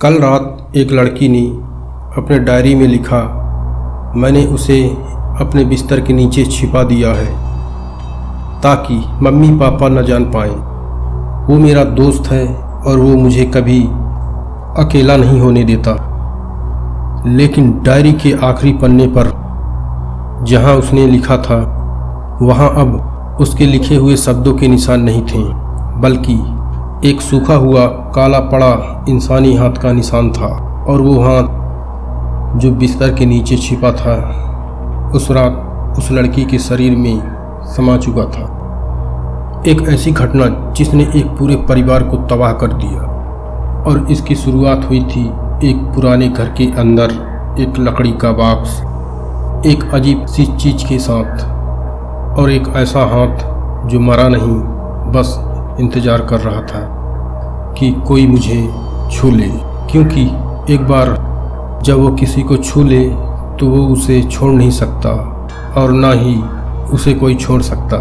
कल रात एक लड़की ने अपने डायरी में लिखा, मैंने उसे अपने बिस्तर के नीचे छिपा दिया है ताकि मम्मी पापा न जान पाएं। वो मेरा दोस्त है और वो मुझे कभी अकेला नहीं होने देता। लेकिन डायरी के आखिरी पन्ने पर जहाँ उसने लिखा था वहाँ अब उसके लिखे हुए शब्दों के निशान नहीं थे, बल्कि एक सूखा हुआ काला पड़ा इंसानी हाथ का निशान था। और वो हाथ जो बिस्तर के नीचे छिपा था उस रात उस लड़की के शरीर में समा चुका था। एक ऐसी घटना जिसने एक पूरे परिवार को तबाह कर दिया। और इसकी शुरुआत हुई थी एक पुराने घर के अंदर एक लकड़ी का बॉक्स, एक अजीब सी चीज के साथ, और एक ऐसा हाथ जो मरा नहीं, बस इंतजार कर रहा था कि कोई मुझे छू ले। क्योंकि एक बार जब वो किसी को छू ले तो वो उसे छोड़ नहीं सकता और ना ही उसे कोई छोड़ सकता।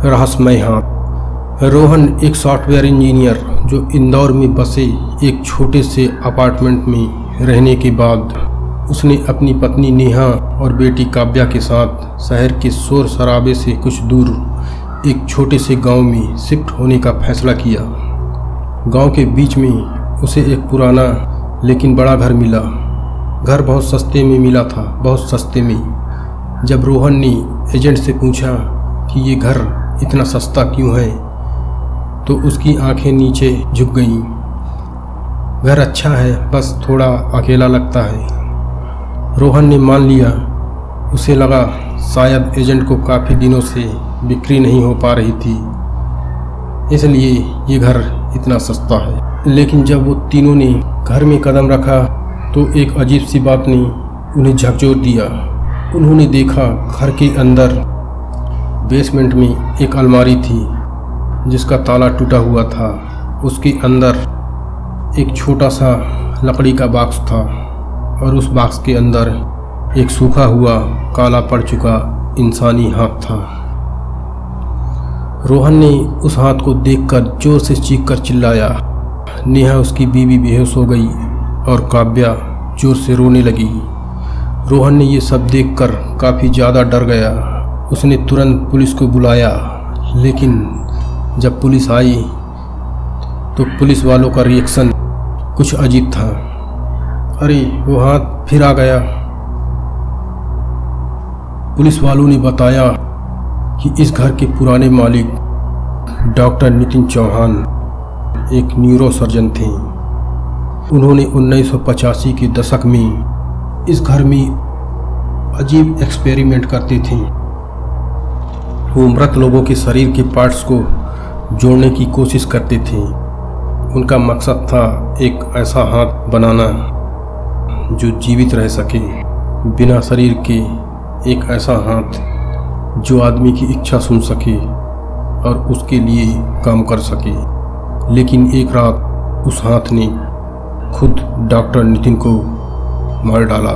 रहस्यमय हाथ। रोहन एक सॉफ्टवेयर इंजीनियर जो इंदौर में बसे एक छोटे से अपार्टमेंट में रहने के बाद उसने अपनी पत्नी नेहा और बेटी काव्या के साथ शहर के शोर शराबे से कुछ दूर एक छोटे से गांव में शिफ्ट होने का फैसला किया। गांव के बीच में उसे एक पुराना लेकिन बड़ा घर मिला। घर बहुत सस्ते में मिला था, बहुत सस्ते में। जब रोहन ने एजेंट से पूछा कि ये घर इतना सस्ता क्यों है तो उसकी आंखें नीचे झुक गईं। घर अच्छा है, बस थोड़ा अकेला लगता है। रोहन ने मान लिया। उसे लगा शायद एजेंट को काफ़ी दिनों से बिक्री नहीं हो पा रही थी, इसलिए ये घर इतना सस्ता है। लेकिन जब वो तीनों ने घर में कदम रखा तो एक अजीब सी बात ने उन्हें झकझोर दिया। उन्होंने देखा घर के अंदर बेसमेंट में एक अलमारी थी जिसका ताला टूटा हुआ था। उसके अंदर एक छोटा सा लकड़ी का बॉक्स था और उस बॉक्स के अंदर एक सूखा हुआ काला पड़ चुका इंसानी हाथ था। रोहन ने उस हाथ को देखकर जोर से चीखकर चिल्लाया। नेहा उसकी बीवी बेहोश हो गई और काव्या जोर से रोने लगी। रोहन ने ये सब देखकर काफ़ी ज़्यादा डर गया। उसने तुरंत पुलिस को बुलाया, लेकिन जब पुलिस आई तो पुलिस वालों का रिएक्शन कुछ अजीब था। अरे वो हाथ फिर आ गया। पुलिस वालों ने बताया कि इस घर के पुराने मालिक डॉक्टर नितिन चौहान एक न्यूरो सर्जन थे। उन्होंने 1985 के दशक में इस घर में अजीब एक्सपेरिमेंट करते थे। वो मृत लोगों के शरीर के पार्ट्स को जोड़ने की कोशिश करते थे। उनका मकसद था एक ऐसा हाथ बनाना जो जीवित रह सके बिना शरीर के, एक ऐसा हाथ जो आदमी की इच्छा सुन सके और उसके लिए काम कर सके। लेकिन एक रात उस हाथ ने खुद डॉक्टर नितिन को मार डाला।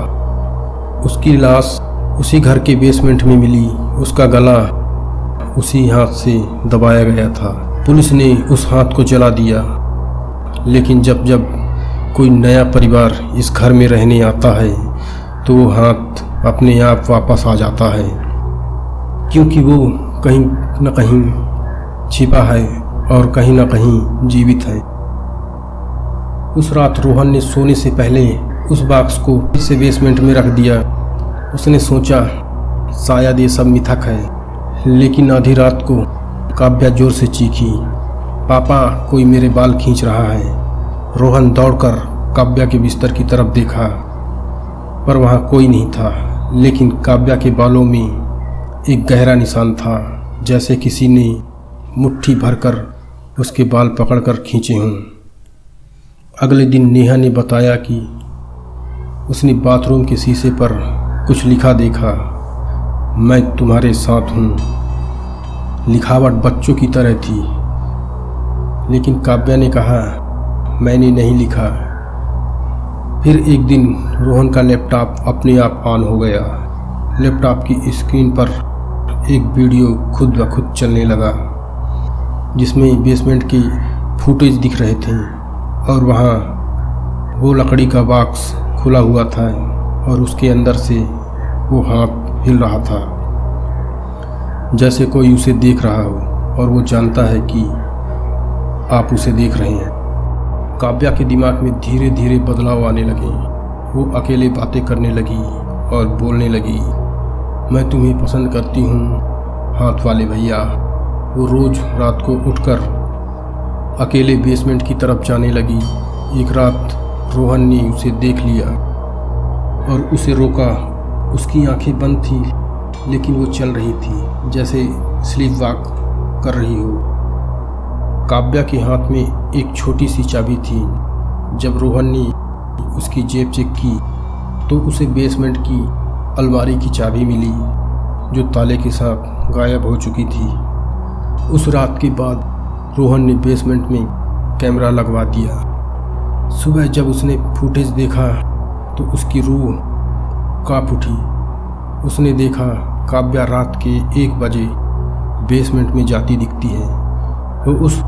उसकी लाश उसी घर के बेसमेंट में मिली। उसका गला उसी हाथ से दबाया गया था। पुलिस ने उस हाथ को जला दिया। लेकिन जब जब कोई नया परिवार इस घर में रहने आता है तो वो हाथ अपने आप वापस आ जाता है, क्योंकि वो कहीं न कहीं छिपा है और कहीं न कहीं जीवित है। उस रात रोहन ने सोने से पहले उस बॉक्स को फिर से बेसमेंट में रख दिया। उसने सोचा शायद ये सब मिथक है। लेकिन आधी रात को काव्या जोर से चीखी, पापा कोई मेरे बाल खींच रहा है। रोहन दौड़कर काव्या के बिस्तर की तरफ देखा, पर वहाँ कोई नहीं था। लेकिन काव्या के बालों में एक गहरा निशान था, जैसे किसी ने मुट्ठी भरकर उसके बाल पकड़कर खींचे हों। अगले दिन नेहा ने बताया कि उसने बाथरूम के शीशे पर कुछ लिखा देखा, मैं तुम्हारे साथ हूँ। लिखावट बच्चों की तरह थी। लेकिन काव्या ने कहा, मैंने नहीं लिखा। फिर एक दिन रोहन का लैपटॉप अपने आप ऑन हो गया। लैपटॉप की स्क्रीन पर एक वीडियो खुद ब खुद चलने लगा जिसमें बेसमेंट की फुटेज दिख रहे थे और वहाँ वो लकड़ी का बॉक्स खुला हुआ था और उसके अंदर से वो हाथ हिल रहा था, जैसे कोई उसे देख रहा हो और वो जानता है कि आप उसे देख रहे हैं। काव्या के दिमाग में धीरे धीरे बदलाव आने लगे। वो अकेले बातें करने लगी और बोलने लगी, मैं तुम्हें पसंद करती हूँ हाथ वाले भैया। वो रोज़ रात को उठकर अकेले बेसमेंट की तरफ जाने लगी। एक रात रोहन ने उसे देख लिया और उसे रोका। उसकी आंखें बंद थी लेकिन वो चल रही थी जैसे स्लीप वॉक कर रही हो। काव्या के हाथ में एक छोटी सी चाबी थी। जब रोहन ने उसकी जेब चेक की तो उसे बेसमेंट की अलमारी की चाबी मिली जो ताले के साथ गायब हो चुकी थी। उस रात के बाद रोहन ने बेसमेंट में कैमरा लगवा दिया। सुबह जब उसने फुटेज देखा तो उसकी रूह कांप उठी। उसने देखा काव्या रात के 1 बजे बेसमेंट में जाती दिखती है। वो उस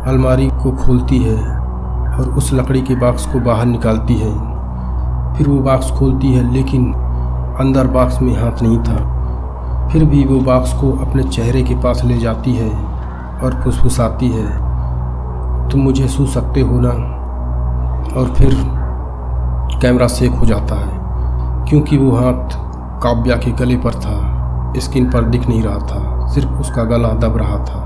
अलमारी को खोलती है और उस लकड़ी के बॉक्स को बाहर निकालती है। फिर वो बॉक्स खोलती है लेकिन अंदर बॉक्स में हाथ नहीं था। फिर भी वो बॉक्स को अपने चेहरे के पास ले जाती है और फुसफुसाती है, तुम मुझे छू सकते हो ना। और फिर कैमरा शेक हो जाता है क्योंकि वो हाथ काव्या के गले पर था, स्किन पर दिख नहीं रहा था, सिर्फ उसका गला दब रहा था।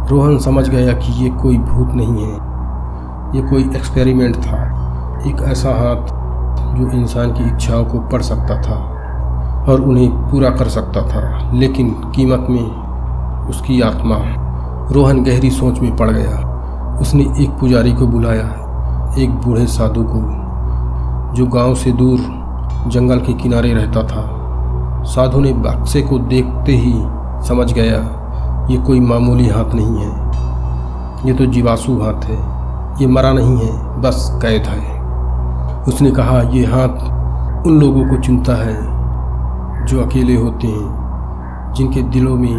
रोहन समझ गया कि ये कोई भूत नहीं है, ये कोई एक्सपेरिमेंट था। एक ऐसा हाथ जो इंसान की इच्छाओं को पढ़ सकता था और उन्हें पूरा कर सकता था, लेकिन कीमत में उसकी आत्मा। रोहन गहरी सोच में पड़ गया। उसने एक पुजारी को बुलाया, एक बूढ़े साधु को जो गांव से दूर जंगल के किनारे रहता था। साधु ने बक्से को देखते ही समझ गया ये कोई मामूली हाथ नहीं है, ये तो जीवाशु हाथ है, ये मरा नहीं है, बस कैद है। उसने कहा ये हाथ उन लोगों को चुनता है जो अकेले होते हैं, जिनके दिलों में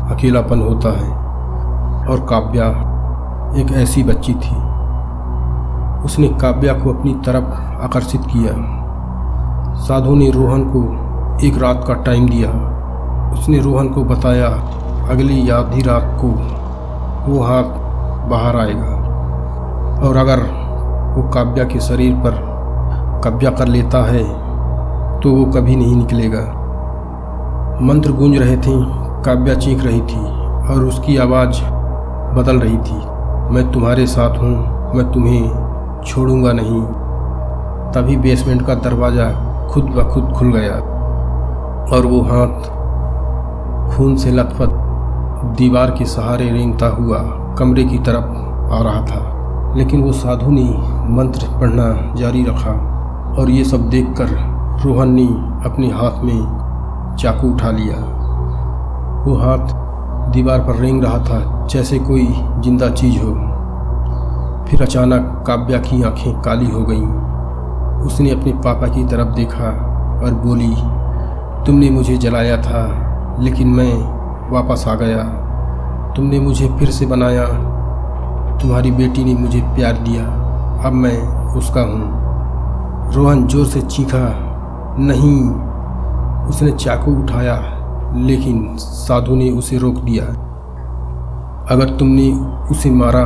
अकेलापन होता है। और काव्या एक ऐसी बच्ची थी। उसने काव्या को अपनी तरफ आकर्षित किया। साधु ने रोहन को एक रात का टाइम दिया। उसने रोहन को बताया अगली आधी रात को वो हाथ बाहर आएगा और अगर वो काव्या के शरीर पर कब्जा कर लेता है तो वो कभी नहीं निकलेगा। मंत्र गूंज रहे थे, काव्या चीख रही थी और उसकी आवाज़ बदल रही थी, मैं तुम्हारे साथ हूँ, मैं तुम्हें छोड़ूंगा नहीं। तभी बेसमेंट का दरवाज़ा खुद ब खुद खुल गया और वो हाथ खून से लथपथ दीवार के सहारे रेंगता हुआ कमरे की तरफ आ रहा था। लेकिन वो साधु ने मंत्र पढ़ना जारी रखा और ये सब देखकर रोहन ने अपने हाथ में चाकू उठा लिया। वो हाथ दीवार पर रेंग रहा था जैसे कोई जिंदा चीज़ हो। फिर अचानक काव्या की आंखें काली हो गईं। उसने अपने पापा की तरफ देखा और बोली, तुमने मुझे जलाया था लेकिन मैं वापस आ गया। तुमने मुझे फिर से बनाया। तुम्हारी बेटी ने मुझे प्यार दिया, अब मैं उसका हूँ। रोहन जोर से चीखा, नहीं। उसने चाकू उठाया लेकिन साधु ने उसे रोक दिया। अगर तुमने उसे मारा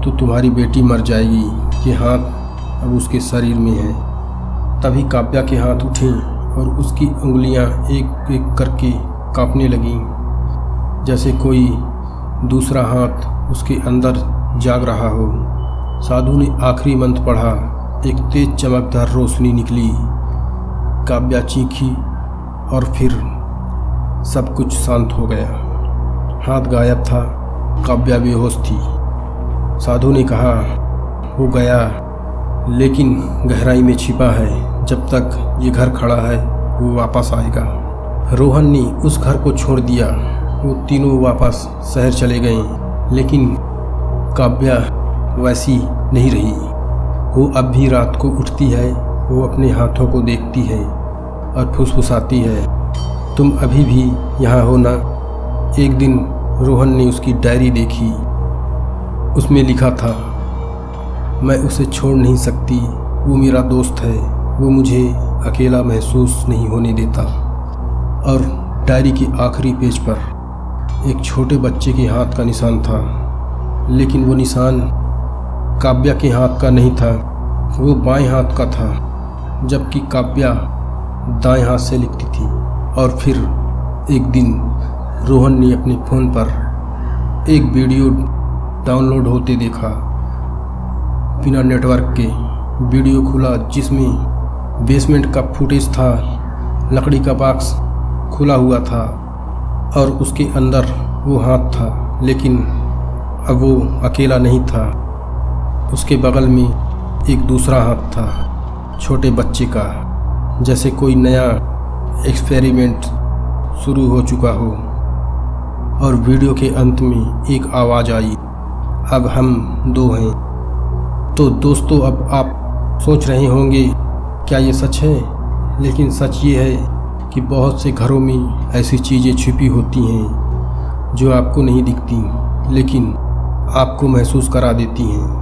तो तुम्हारी बेटी मर जाएगी। ये हाथ अब उसके शरीर में है। तभी काव्या के हाथ उठे और उसकी उंगलियां एक एक करके कांपने लगीं, जैसे कोई दूसरा हाथ उसके अंदर जाग रहा हो। साधु ने आखिरी मंत्र पढ़ा, एक तेज चमकदार रोशनी निकली। काव्या चीखी और फिर सब कुछ शांत हो गया। हाथ गायब था, काव्या बेहोश थी। साधु ने कहा, हो गया, लेकिन गहराई में छिपा है। जब तक ये घर खड़ा है वो वापस आएगा। रोहन ने उस घर को छोड़ दिया। वो तीनों वापस शहर चले गए, लेकिन काव्या वैसी नहीं रही। वो अब भी रात को उठती है, वो अपने हाथों को देखती है और फुसफुसाती है, तुम अभी भी यहाँ हो ना। एक दिन रोहन ने उसकी डायरी देखी। उसमें लिखा था, मैं उसे छोड़ नहीं सकती, वो मेरा दोस्त है, वो मुझे अकेला महसूस नहीं होने देता। और डायरी के आखिरी पेज पर एक छोटे बच्चे के हाथ का निशान था, लेकिन वो निशान काव्या के हाथ का नहीं था, वो बाएं हाथ का था, जबकि काव्या दाएं हाथ से लिखती थी। और फिर एक दिन रोहन ने अपने फ़ोन पर एक वीडियो डाउनलोड होते देखा, बिना नेटवर्क के वीडियो खुला, जिसमें बेसमेंट का फुटेज था। लकड़ी का बॉक्स खुला हुआ था और उसके अंदर वो हाथ था, लेकिन अब वो अकेला नहीं था। उसके बगल में एक दूसरा हाथ था, छोटे बच्चे का, जैसे कोई नया एक्सपेरिमेंट शुरू हो चुका हो। और वीडियो के अंत में एक आवाज़ आई, अब हम 2 हैं। तो दोस्तों, अब आप सोच रहे होंगे क्या ये सच है? लेकिन सच ये है कि बहुत से घरों में ऐसी चीज़ें छिपी होती हैं जो आपको नहीं दिखती, लेकिन आपको महसूस करा देती हैं।